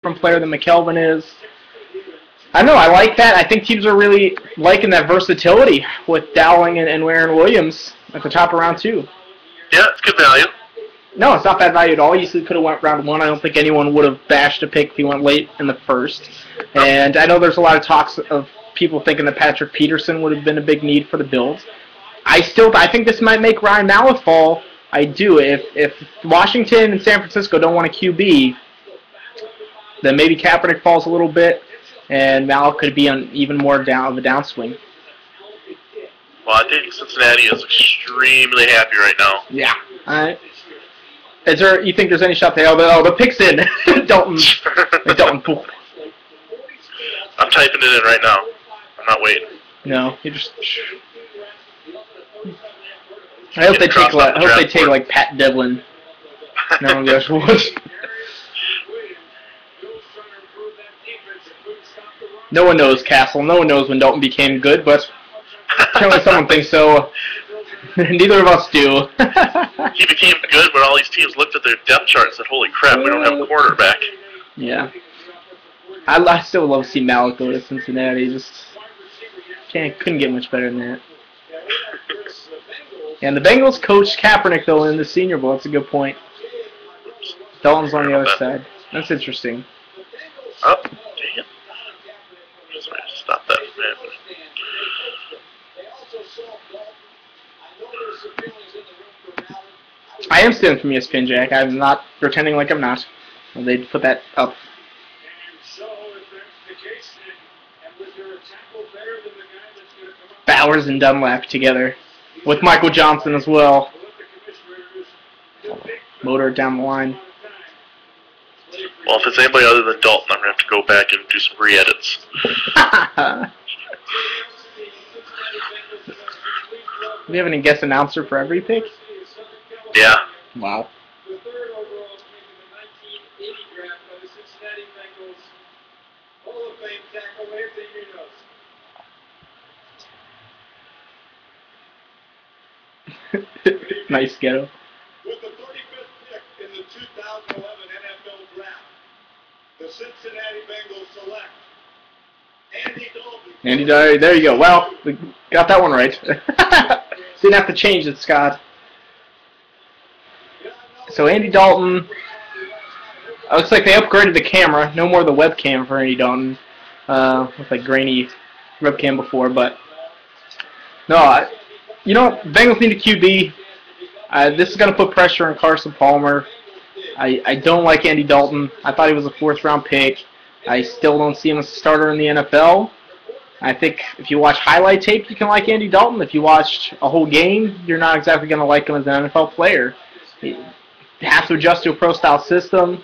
from player than McKelvin is. I don't know. I like that. I think teams are really liking that versatility with Dowling and Aaron Williams at the top of round 2. Yeah, it's good value. No, it's not bad value at all. You could have went round 1. I don't think anyone would have bashed a pick if he went late in the first. And I know there's a lot of talks of people thinking that Patrick Peterson would have been a big need for the Bills. I think this might make Ryan Mallett fall. I do. If Washington and San Francisco don't want a QB, then maybe Kaepernick falls a little bit, and Mallett could be on even more of a downswing. Well, I think Cincinnati is extremely happy right now. Yeah. All right. You think there's any shot there? Oh, the pick's in. Dalton. Dalton. I'm typing it in right now. I'm not waiting. No, you just. I hope they take like Pat Devlin. No one goes what? No one knows Castle. No one knows when Dalton became good, but apparently someone thinks so. Neither of us do. He became good when all these teams looked at their depth chart and said, "Holy crap, we don't have a quarterback." Yeah. I still love to see Mallett go to Cincinnati. Just couldn't get much better than that. And the Bengals coached Kaepernick though in the Senior Bowl. That's a good point. Dalton's on the other side. That's interesting. Oh, dang it! Stop that from happening. I am stealing from ESPN, Jack. I'm not pretending like I'm not. They'd put that up. Bowers and Dunlap together. With Michael Johnson as well. Motor down the line. Well, if it's anybody other than Dalton, I'm going to have to go back and do some re-edits. Do we have any guest announcer for every pick? Yeah. Wow. Nice ghetto. With the 35th pick in the 2011 NFL Draft, the Cincinnati Bengals select Andy Dalton. Andy Dalton, there you go. Well, we got that one right. Didn't have to change it, Scott. So Andy Dalton, looks like they upgraded the camera. No more of the webcam for Andy Dalton. With like grainy webcam before, but no, you know what? Bengals need a QB. This is going to put pressure on Carson Palmer. I don't like Andy Dalton. I thought he was a 4th-round pick. I still don't see him as a starter in the NFL. I think if you watch highlight tape, you can like Andy Dalton. If you watch a whole game, you're not exactly going to like him as an NFL player. He has to adjust to a pro-style system.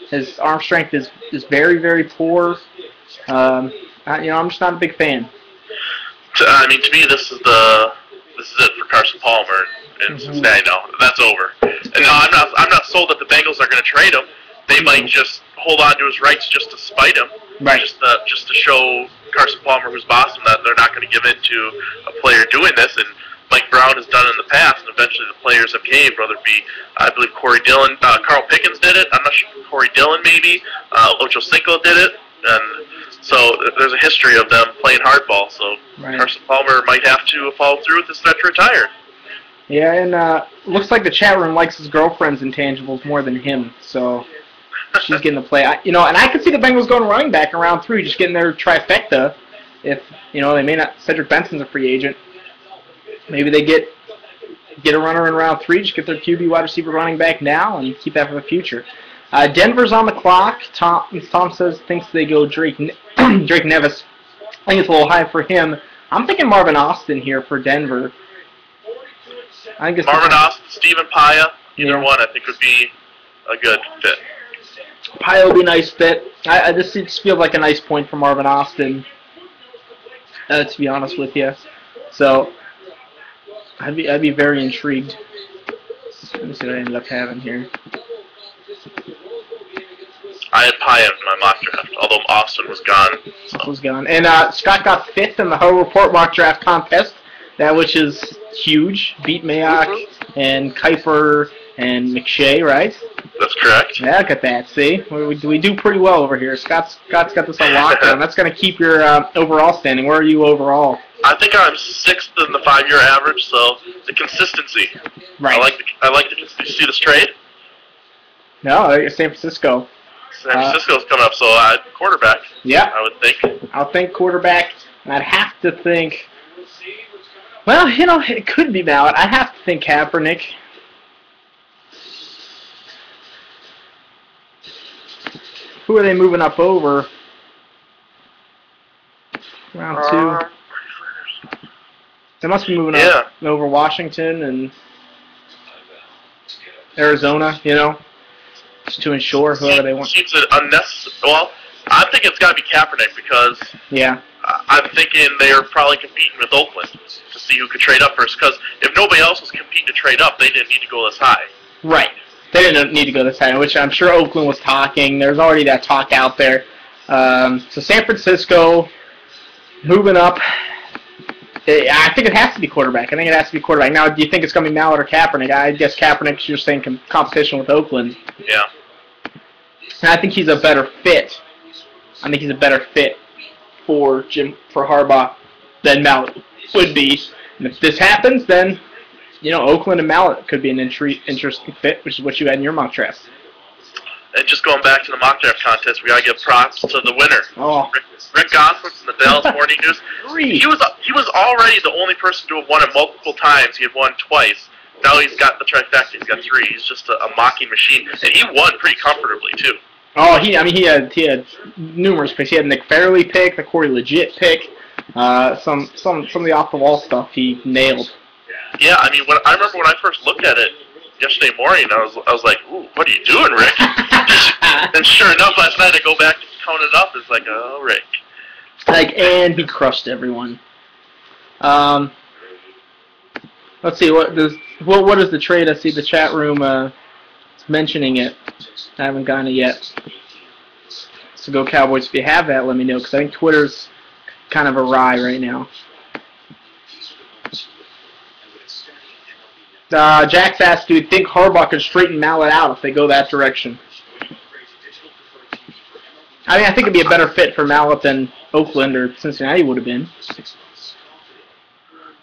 His arm strength is very, very poor. I'm just not a big fan. I mean, to me, this is it for Carson Palmer in Cincinnati. No, that's over. And no, I'm not sold that the Bengals are going to trade him. They might just hold on to his rights just to spite him, right? Just to show Carson Palmer, who's boss him, that they're not going to give in to a player doing this. And Mike Brown has done it in the past, and eventually the players have caved. Whether it be, I believe Corey Dillon, Carl Pickens did it. I'm not sure. Corey Dillon maybe. Ocho Cinco did it, and so there's a history of them playing hardball. So right. Carson Palmer might have to follow through with his threat to retire. Yeah, and looks like the chat room likes his girlfriend's intangibles more than him. So she's getting the play. And I could see the Bengals going running back in round 3, just getting their trifecta. If they may not. Cedric Benson's a free agent. Maybe they get a runner in round 3, just get their QB wide receiver running back now, and keep that for the future. Denver's on the clock. Tom says thinks they go Drake Nevis. I think it's a little high for him. I'm thinking Marvin Austin here for Denver. I think Marvin Austin, Stephen Paya, either one I think would be a good fit. Paya would be a nice fit. This just feels like a nice point for Marvin Austin, to be honest with you. So I'd be very intrigued. Let me see what I ended up having here. I had Paya in my mock draft, although Austin was gone. So. Austin was gone. And Scott got 5th in the Huddle Report mock draft contest, which is huge. Beat Mayock and Kuiper and McShay, right? That's correct. Yeah, look at that. See, we do pretty well over here. Scott's got this on lockdown. That's going to keep your overall standing. Where are you overall? I think I'm 6th in the 5-year average, so the consistency. Right. I like the consistency. See this trade? No, San Francisco. San Francisco's coming up, so quarterback. Yeah. I would think. I'll think quarterback, and I'd have to think. Well, you know, it could be Mallett. I have to think Kaepernick. Who are they moving up over? Round 2. They must be moving up over Washington and Arizona, you know, just to ensure whoever they want. Seems unnecessary. Well, I think it's got to be Kaepernick because I'm thinking they're probably competing with Oakland to see who could trade up first. Because if nobody else was competing to trade up, they didn't need to go this high. Right. They didn't need to go this high, which I'm sure Oakland was talking. There's already that talk out there. So San Francisco moving up. I think it has to be quarterback. I think it has to be quarterback. Now, do you think it's going to be Mallett or Kaepernick? I guess Kaepernick's you're saying competition with Oakland. Yeah. And I think he's a better fit. I think he's a better fit for Harbaugh than Mallett would be. And if this happens, then, you know, Oakland and Mallett could be an interesting fit, which is what you had in your mock draft. And just going back to the mock draft contest, we got to give props to the winner. Oh. Rick Goslin from the Dallas Morning News. He was already the only person to have won it multiple times. He had won twice. Now he's got the trifecta. He's got 3. He's just a mocking machine, and he won pretty comfortably too. Oh, he had numerous picks. He had Nick Fairley pick, the Corey Legit pick, some of the off the wall stuff he nailed. Yeah, I mean, I remember when I first looked at it yesterday morning, I was like, "Ooh, what are you doing, Rick?" And sure enough, last night I go back to count it up. It's like, "Oh, Rick." And he crushed everyone. Let's see what is the trade? I see the chat room mentioning it. I haven't gotten it yet. So go Cowboys. If you have that, let me know, because I think Twitter's kind of awry right now. Jack's asked, do you think Harbaugh could straighten Mallett out if they go that direction? I mean, I think it'd be a better fit for Mallett than Oakland or Cincinnati would have been.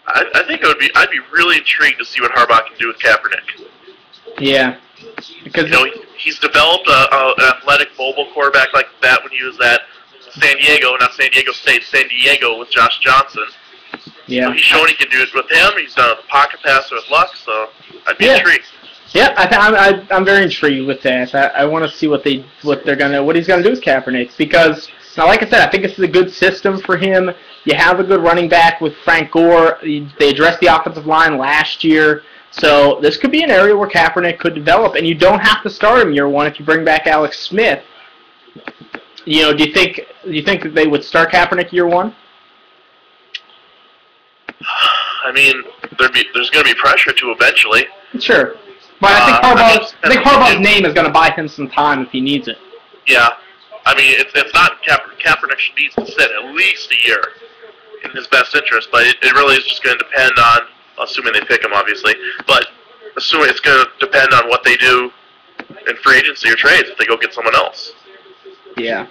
I think I'd be really intrigued to see what Harbaugh can do with Kaepernick. Yeah, because you know he's developed an athletic, mobile quarterback like that when he was at San Diego, not San Diego State, San Diego with Josh Johnson. Yeah, so he's shown he can do it with him. He's done a pocket passer with Luck, so I'd be intrigued. Yeah, I'm very intrigued with that. I want to see what he's gonna do with Kaepernick, because now, like I said, I think this is a good system for him. You have a good running back with Frank Gore. They addressed the offensive line last year, so this could be an area where Kaepernick could develop, and you don't have to start him year 1 if you bring back Alex Smith. You know, do you think that they would start Kaepernick year 1? I mean, there's going to be pressure to eventually. Sure. But I think Harbaugh's name is going to buy him some time if he needs it. Yeah. I mean, it's not Kaepernick needs to sit at least a year in his best interest, but it really is just going to depend on, assuming they pick him, obviously, but assuming it's going to depend on what they do in free agency or trades if they go get someone else. Yeah.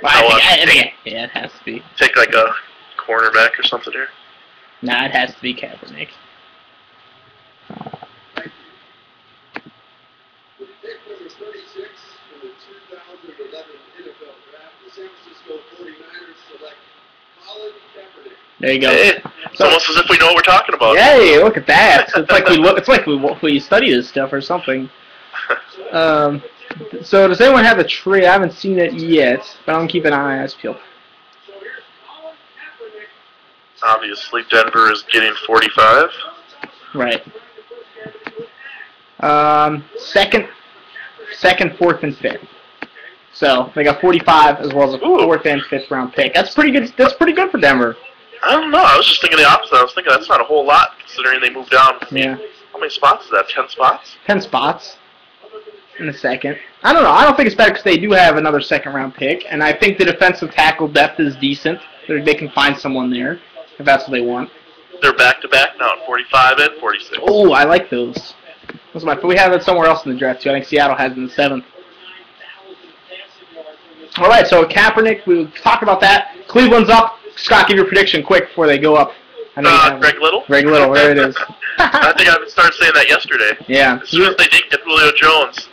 Well, it has to be. Take like a cornerback or something here. Nah, it has to be Kaepernick. With pick number 36 in the 2011 NFL Draft, the San Francisco 49ers select Colin Kaepernick. There you go. Hey, it's almost as if we know what we're talking about. Hey, look at that! It's like we study this stuff or something. So does anyone have a trade? I haven't seen it yet, but I'm keeping an eye on peeled. Obviously, Denver is getting 45. Right. Second, 4th, and 5th. So they got 45 as well as a 4th and 5th round pick. That's pretty good. That's pretty good for Denver. I don't know. I was just thinking the opposite. I was thinking that's not a whole lot considering they moved down. Yeah. How many spots is that? 10 spots? 10 spots in the second. I don't know. I don't think it's bad because they do have another 2nd round pick, and I think the defensive tackle depth is decent. They can find someone there if that's what they want. They're back-to-back now at 45 and 46. Oh, I like those. We have it somewhere else in the draft too. I think Seattle has it in the 7th. All right, so Kaepernick, we talked about that. Cleveland's up. Scott, give your prediction quick before they go up. I know you have Greg Little? Greg Little, there it is. I think I started saying that yesterday. Yeah. As soon as they didn't get Julio Jones,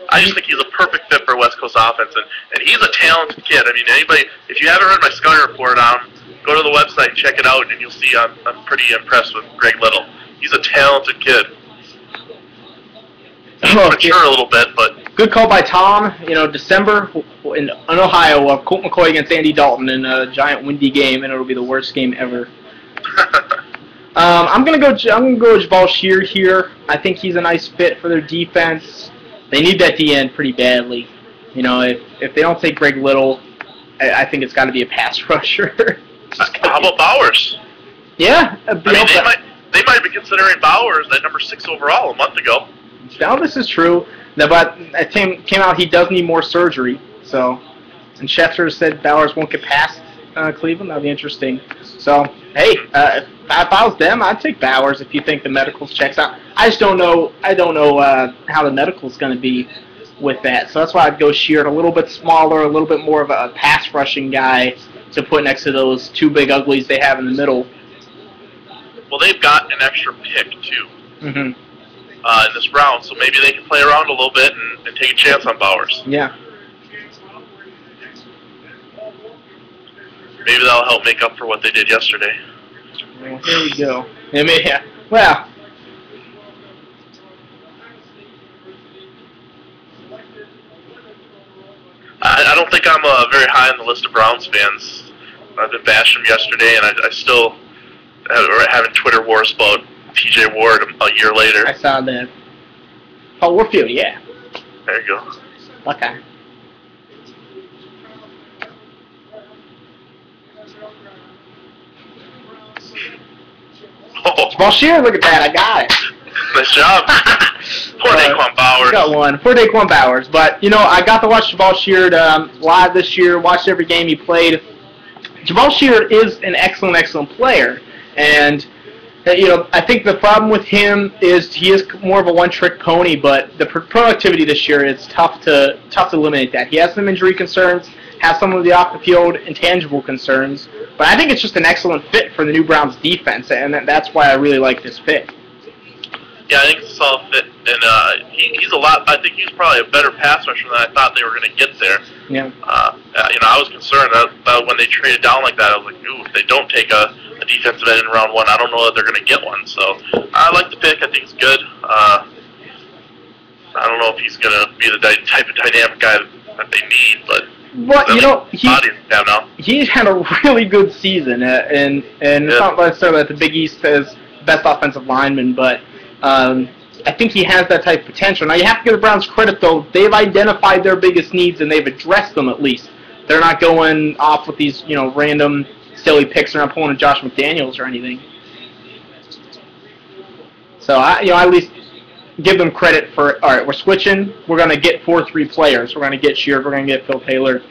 I just think he's a perfect fit for West Coast offense. And he's a talented kid. I mean, anybody, if you haven't heard my scouting report on him, go to the website and check it out, and you'll see I'm pretty impressed with Greg Little. He's a talented kid. He's mature a little bit, but... Good call by Tom. You know, December in Ohio, Colt McCoy against Andy Dalton in a giant windy game, and it'll be the worst game ever. I'm gonna go Jabal Sheard here. I think he's a nice fit for their defense. They need that D-end pretty badly. You know, if they don't take Greg Little, I think it's got to be a pass rusher. How about Bowers? Yeah, I mean, they might be considering Bowers at number 6 overall a month ago. Now this is true, but it came out he does need more surgery. So, and Schefter said Bowers won't get past Cleveland. That'll be interesting. So, hey, if I was them, I'd take Bowers if you think the medicals checks out. I just don't know. I don't know how the medical's going to be with that. So that's why I'd go Sheard, a little bit smaller, a little bit more of a pass rushing guy to put next to those two big uglies they have in the middle. Well, they've got an extra pick too. Mm-hmm. In this round, so maybe they can play around a little bit and take a chance on Bowers. Yeah. Maybe that'll help make up for what they did yesterday. Well, here we go. Yeah. Well. I don't think I'm very high on the list of Browns fans. I've been bashing them yesterday, and I still having Twitter wars about TJ Ward a year later. I saw that. Oh, Warfield, yeah. There you go. Okay. Oh. Well, Sheard, look at that. I got it. Nice job. Poor Daquan Bowers. Got one. Poor Daquan Bowers. But, you know, I got to watch Jabal Sheard live this year, watched every game he played. Jabal Sheard is an excellent, excellent player. And, you know, I think the problem with him is he is more of a one-trick pony, but the productivity this year is tough to eliminate that. He has some injury concerns, has some of the off-the-field intangible concerns, but I think it's just an excellent fit for the new Browns defense, and that's why I really like this pick. Yeah, I think it's a solid fit, and he's a lot. I think he's probably a better pass rusher than I thought they were going to get there. Yeah. You know, I was concerned about when they traded down like that. I was like, ooh, if they don't take a defensive end in round 1, I don't know that they're going to get one. So I like the pick. I think it's good. I don't know if he's going to be the type of dynamic guy that they need, but. Well, you know, he had a really good season, and it's not necessarily that the Big East has best offensive lineman, but I think he has that type of potential. Now, you have to give the Browns credit, though. They've identified their biggest needs, and they've addressed them at least. They're not going off with these, you know, random silly picks. They're not pulling a Josh McDaniels or anything. So, I at least give them credit for, all right, we're switching. We're going to get 4-3 players. We're going to get Sheard. We're going to get Phil Taylor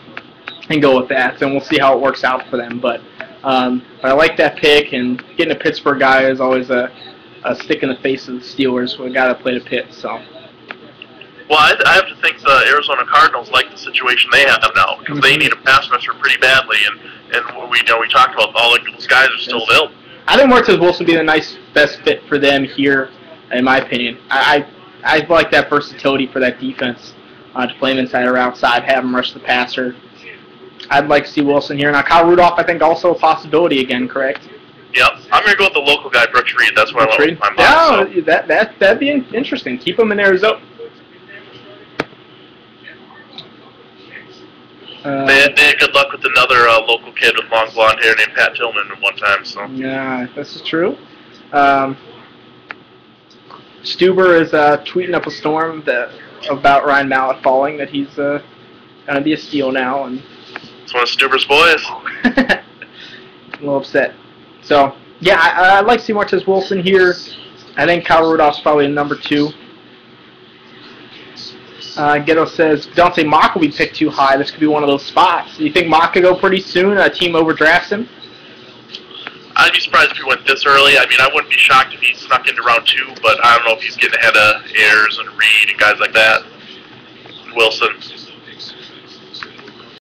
and go with that. And we'll see how it works out for them. But I like that pick, and getting a Pittsburgh guy is always a stick in the face of the Steelers. We got to play the Pitt, so. Well, I have to think the Arizona Cardinals like the situation they have now, because they need a pass rusher pretty badly, and we talked about all those guys are still available. I think Martez Wilson would be the best fit for them here, in my opinion. I like that versatility for that defense to play him inside or outside, have him rush the passer. I'd like to see Wilson here. Now, Kyle Rudolph, I think, also a possibility again, correct? Yep. I'm going to go with the local guy, Brooks Reed. That's where I went with my mom. Yeah, that'd be interesting. Keep him in Arizona. They had good luck with another local kid with long blonde hair named Pat Tillman at one time. So. Yeah, this is true. Stuber is tweeting up a storm about Ryan Mallett falling, that he's going to be a steal now. And it's one of Stuber's boys. A little upset. So, yeah, I'd like to see Martez Wilson here. I think Kyle Rudolph's probably a number 2. Ghetto says, Dante Mock will be picked too high. This could be one of those spots. Do you think Mock could go pretty soon? A team overdrafts him? I'd be surprised if he went this early. I mean, I wouldn't be shocked if he snuck into round 2, but I don't know if he's getting ahead of Ayers and Reed and guys like that. Wilson.